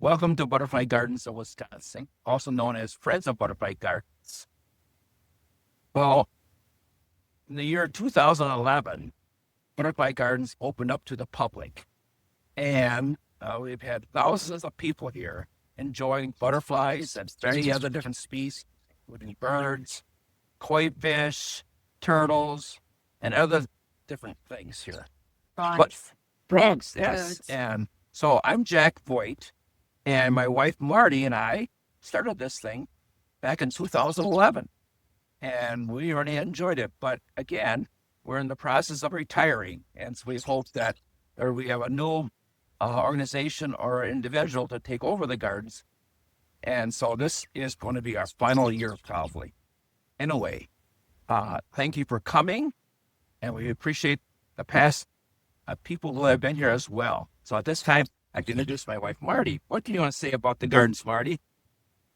Welcome to Butterfly Gardens of Wisconsin, also known as Friends of Butterfly Gardens. Well, in the year 2011, Butterfly Gardens opened up to the public, and we've had thousands of people here enjoying butterflies and many other different species, including birds, koi fish, turtles, and other different things here. But Frogs. frogs, yes. Toads. And so I'm Jack Voigt, and my wife Marty and I started this thing back in 2011, and we already enjoyed it. But again, we're in the process of retiring, and so we hope that we have a new organization or individual to take over the gardens. And so this is going to be our final year, probably. Anyway, thank you for coming, and we appreciate the past people who have been here as well. So at this time, I can introduce my wife, Marty. What do you want to say about the gardens, Marty?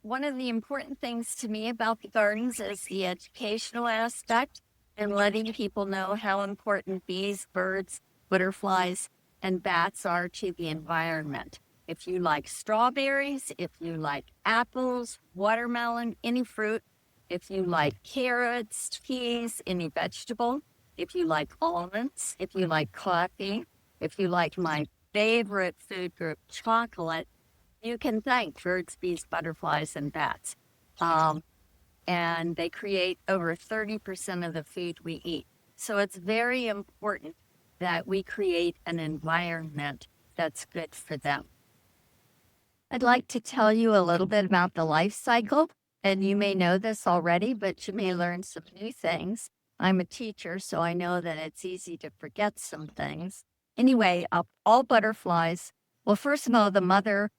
One of the important things to me about the gardens is the educational aspect and letting people know how important bees, birds, butterflies, and bats are to the environment. If you like strawberries, if you like apples, watermelon, any fruit, if you like carrots, peas, any vegetable, if you like almonds, if you like coffee, if you like my favorite food group, chocolate, you can thank birds, bees, butterflies, and bats. And they create over 30% of the food we eat. So it's very important that we create an environment that's good for them. I'd like to tell you a little bit about the life cycle, and you may know this already, but you may learn some new things. I'm a teacher, so I know that it's easy to forget some things. Anyway, all butterflies, well, first of all, the mother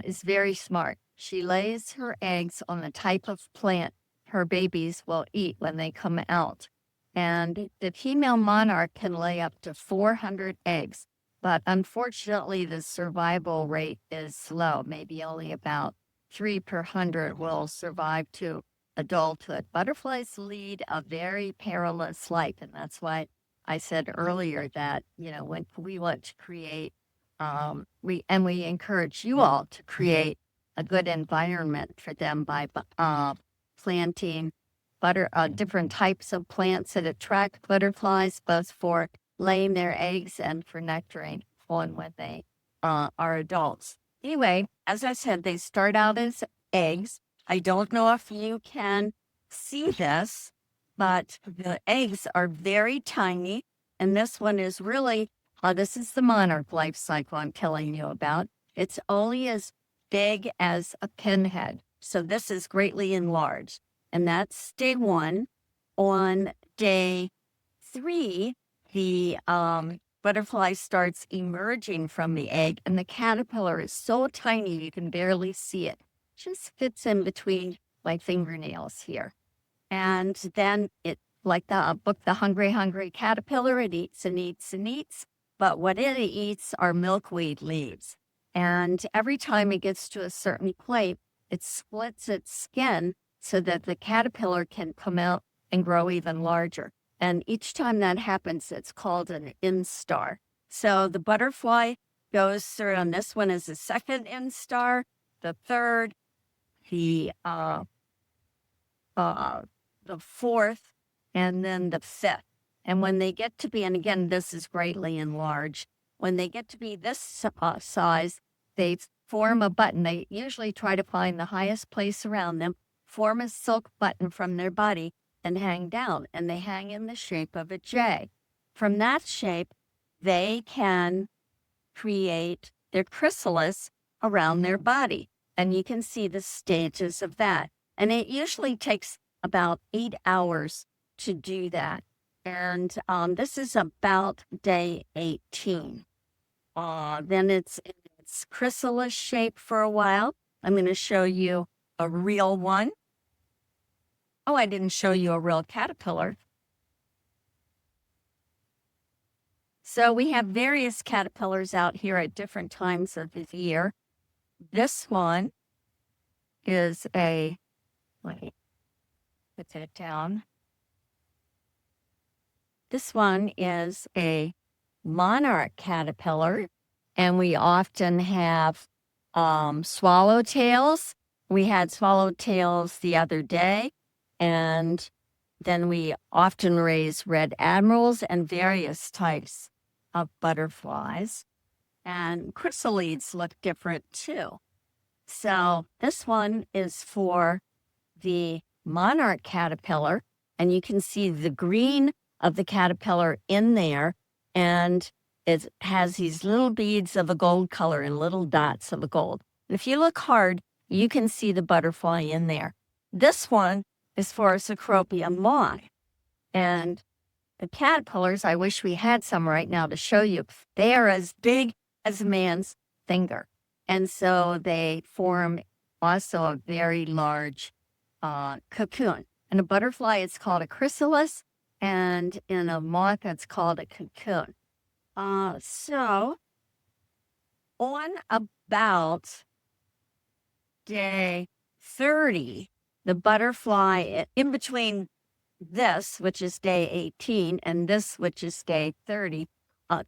is very smart. She lays her eggs on the type of plant her babies will eat when they come out. And the female monarch can lay up to 400 eggs, but unfortunately, the survival rate is low. Maybe only about 3 per 100 will survive to adulthood. Butterflies lead a very perilous life, and that's why I said earlier that, when we want to create, we encourage you all to create a good environment for them by planting different types of plants that attract butterflies, both for laying their eggs and for nectaring on when they are adults. Anyway, as I said, they start out as eggs. I don't know if you can see this, but the eggs are very tiny. And this one is really, this is the monarch life cycle I'm telling you about. It's only as big as a pinhead. So this is greatly enlarged. And that's day 1. On day 3, the butterfly starts emerging from the egg, and the caterpillar is so tiny you can barely see it. Just fits in between my fingernails here. And then it, like the book, The Hungry, Hungry Caterpillar, it eats and eats and eats. But what it eats are milkweed leaves. And every time it gets to a certain point, it splits its skin so that the caterpillar can come out and grow even larger. And each time that happens, it's called an instar. So the butterfly goes through, and this one is the second instar, the third, the fourth, and then the fifth. And when they get to be, and again, this is greatly enlarged, when they get to be this size, they form a button. They usually try to find the highest place around them, form a silk button from their body, and hang down. And they hang in the shape of a J. From that shape, they can create their chrysalis around their body. And you can see the stages of that. And it usually takes about 8 hours to do that. And this is about day 18. Then it's in its chrysalis shape for a while. I'm going to show you a real one. Oh, I didn't show you a real caterpillar. So we have various caterpillars out here at different times of the year. This one is a, let me put it down. This one is a monarch caterpillar, and we often have Swallowtails. We had swallowtails the other day, and then we often raise red admirals and various types of butterflies. And chrysalides look different too. So this one is for the monarch caterpillar, and you can see the green of the caterpillar in there, and it has these little beads of a gold color and little dots of a gold. And if you look hard, you can see the butterfly in there. This one is for a Cecropia moth, and the caterpillars, I wish we had some right now to show you. They are as big as a man's finger. And so they form also a very large cocoon. In a butterfly, it's called a chrysalis, and in a moth, it's called a cocoon. So on about day 30, the butterfly, in between this, which is day 18, and this, which is day 30,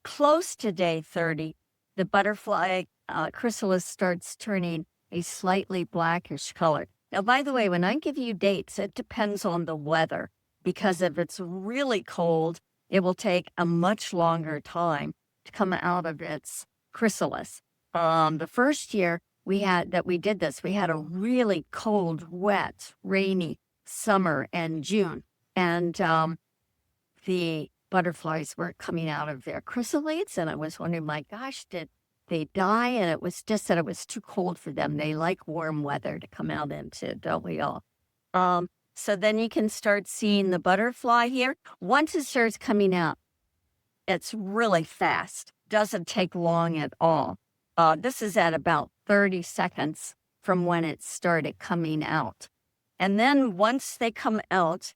close to day 30, the butterfly chrysalis starts turning a slightly blackish color. Now, by the way, when I give you dates, it depends on the weather, because if it's really cold, it will take a much longer time to come out of its chrysalis. The first year we did this, we had a really cold, wet, rainy summer and June. And the butterflies weren't coming out of their chrysalides. And I was wondering, my gosh, did they die? And it was just that it was too cold for them. They like warm weather to come out into, don't we all? So then you can start seeing the butterfly here. Once it starts coming out, it's really fast. Doesn't take long at all. This is at about 30 seconds from when it started coming out. And then once they come out,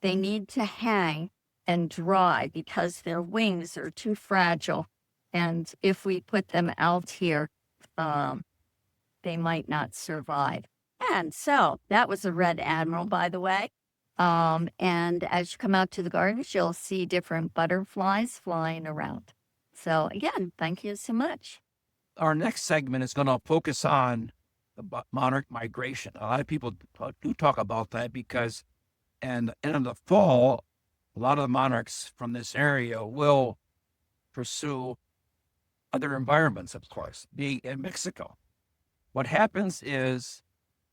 they need to hang and dry because their wings are too fragile. And if we put them out here, they might not survive. And so that was a red admiral, by the way. And as you come out to the gardens, you'll see different butterflies flying around. So again, thank you so much. Our next segment is going to focus on the monarch migration. A lot of people do talk about that because in the fall, a lot of the monarchs from this area will pursue other environments, of course, being in Mexico. What happens is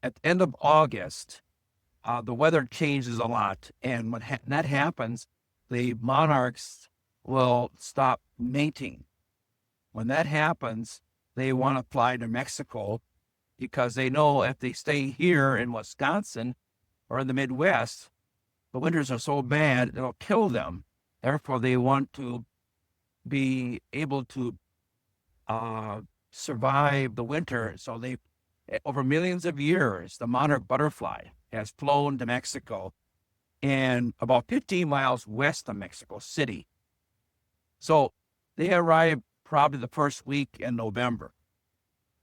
at the end of August, the weather changes a lot. And when that happens, the monarchs will stop mating. When that happens, they want to fly to Mexico because they know if they stay here in Wisconsin or in the Midwest, the winters are so bad, it'll kill them. Therefore, they want to be able to survive the winter. So over millions of years, the monarch butterfly has flown to Mexico and about 15 miles west of Mexico City. So they arrive probably the first week in November.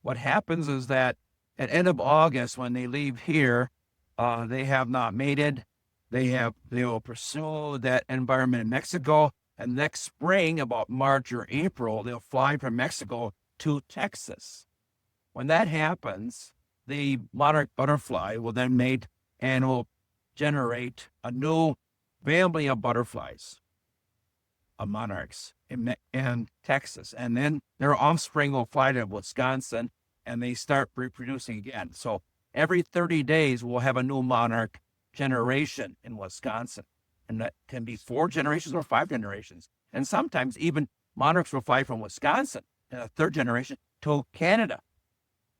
What happens is that at end of August, when they leave here, they have not mated. They will pursue that environment in Mexico. And next spring, about March or April, they'll fly from Mexico to Texas. When that happens, the monarch butterfly will then mate and will generate a new family of butterflies, of monarchs in Texas. And then their offspring will fly to Wisconsin and they start reproducing again. So every 30 days, we'll have a new monarch generation in Wisconsin. And that can be 4 generations or 5 generations. And sometimes even monarchs will fly from Wisconsin in a 3rd generation to Canada.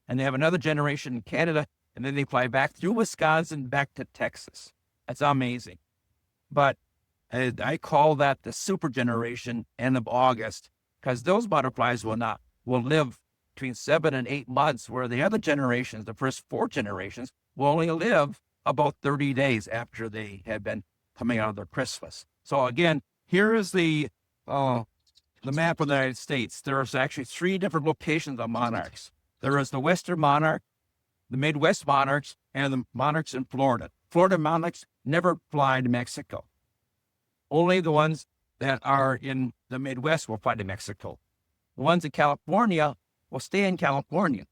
And they have another generation in Canada, and then they fly back through Wisconsin back to Texas. That's amazing. But I call that the super generation end of August, because those butterflies will live between 7 and 8 months, where the other generations, the first 4 generations, will only live about 30 days after they have been coming out of their chrysalis. So again, here is the map of the United States. There's actually 3 different locations of monarchs. There is the Western monarch, the Midwest monarchs, and the monarchs in Florida. Florida monarchs never fly to Mexico. Only the ones that are in the Midwest will fly to Mexico. The ones in California will stay in California.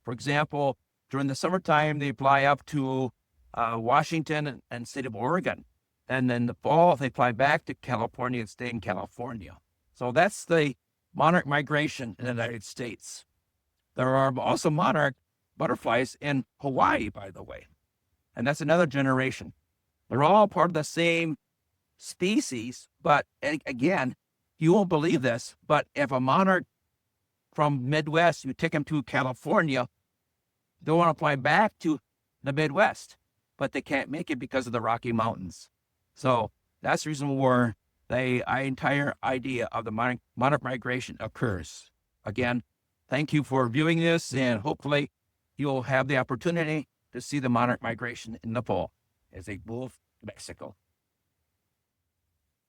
For example, during the summertime, they fly up to Washington and state of Oregon. And then the fall, they fly back to California and stay in California. So that's the monarch migration in the United States. There are also monarch butterflies in Hawaii, by the way. And that's another generation. They're all part of the same species, but again, you won't believe this, but if a monarch from Midwest, you take them to California, they want to fly back to the Midwest, but they can't make it because of the Rocky Mountains. So that's the reason where the entire idea of the monarch migration occurs. Again, thank you for viewing this, and hopefully you'll have the opportunity to see the monarch migration in the fall as they move to Mexico.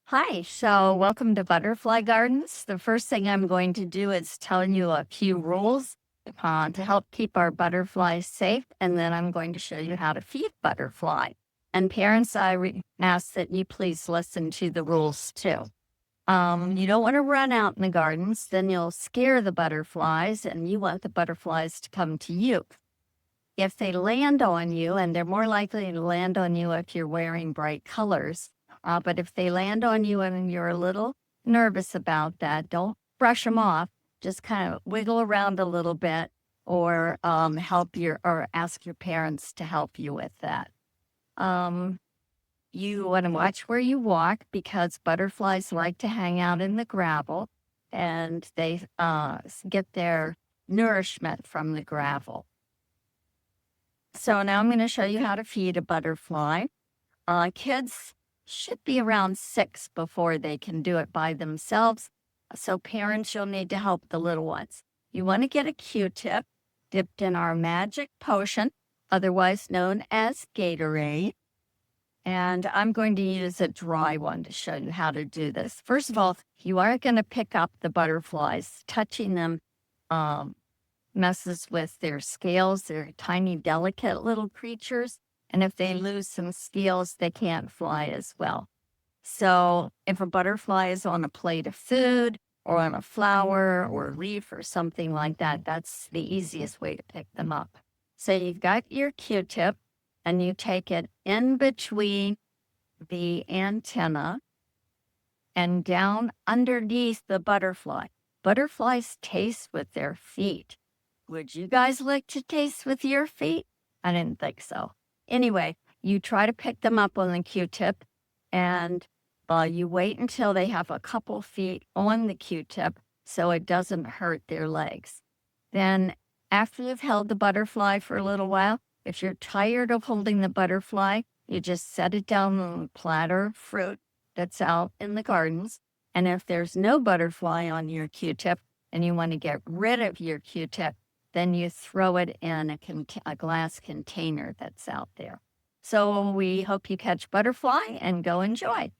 Hi, so welcome to Butterfly Gardens. The first thing I'm going to do is tell you a few rules to help keep our butterflies safe, and then I'm going to show you how to feed butterfly. And parents, I ask that you please listen to the rules too. You don't want to run out in the gardens, then you'll scare the butterflies, and you want the butterflies to come to you. If they land on you, and they're more likely to land on you if you're wearing bright colors, but if they land on you and you're a little nervous about that, don't brush them off. Just kind of wiggle around a little bit, or ask your parents to help you with that. You want to watch where you walk, because butterflies like to hang out in the gravel, and they get their nourishment from the gravel. So now I'm going to show you how to feed a butterfly. Kids should be around 6 before they can do it by themselves. So parents, you'll need to help the little ones. You want to get a Q-tip dipped in our magic potion, otherwise known as Gatorade. And I'm going to use a dry one to show you how to do this. First of all, you are going to pick up the butterflies. Touching them messes with their scales. They're tiny, delicate little creatures. And if they lose some scales, they can't fly as well. So if a butterfly is on a plate of food or on a flower or a leaf or something like that, that's the easiest way to pick them up. So you've got your Q-tip, and you take it in between the antenna and down underneath the butterfly. Butterflies taste with their feet. Would you guys like to taste with your feet? I didn't think so. Anyway, you try to pick them up on the Q-tip, and you wait until they have a couple feet on the Q-tip so it doesn't hurt their legs. Then after you've held the butterfly for a little while, if you're tired of holding the butterfly, you just set it down on a platter of fruit that's out in the gardens. And if there's no butterfly on your Q-tip and you want to get rid of your Q-tip, then you throw it in a glass container that's out there. So we hope you catch butterfly and go enjoy.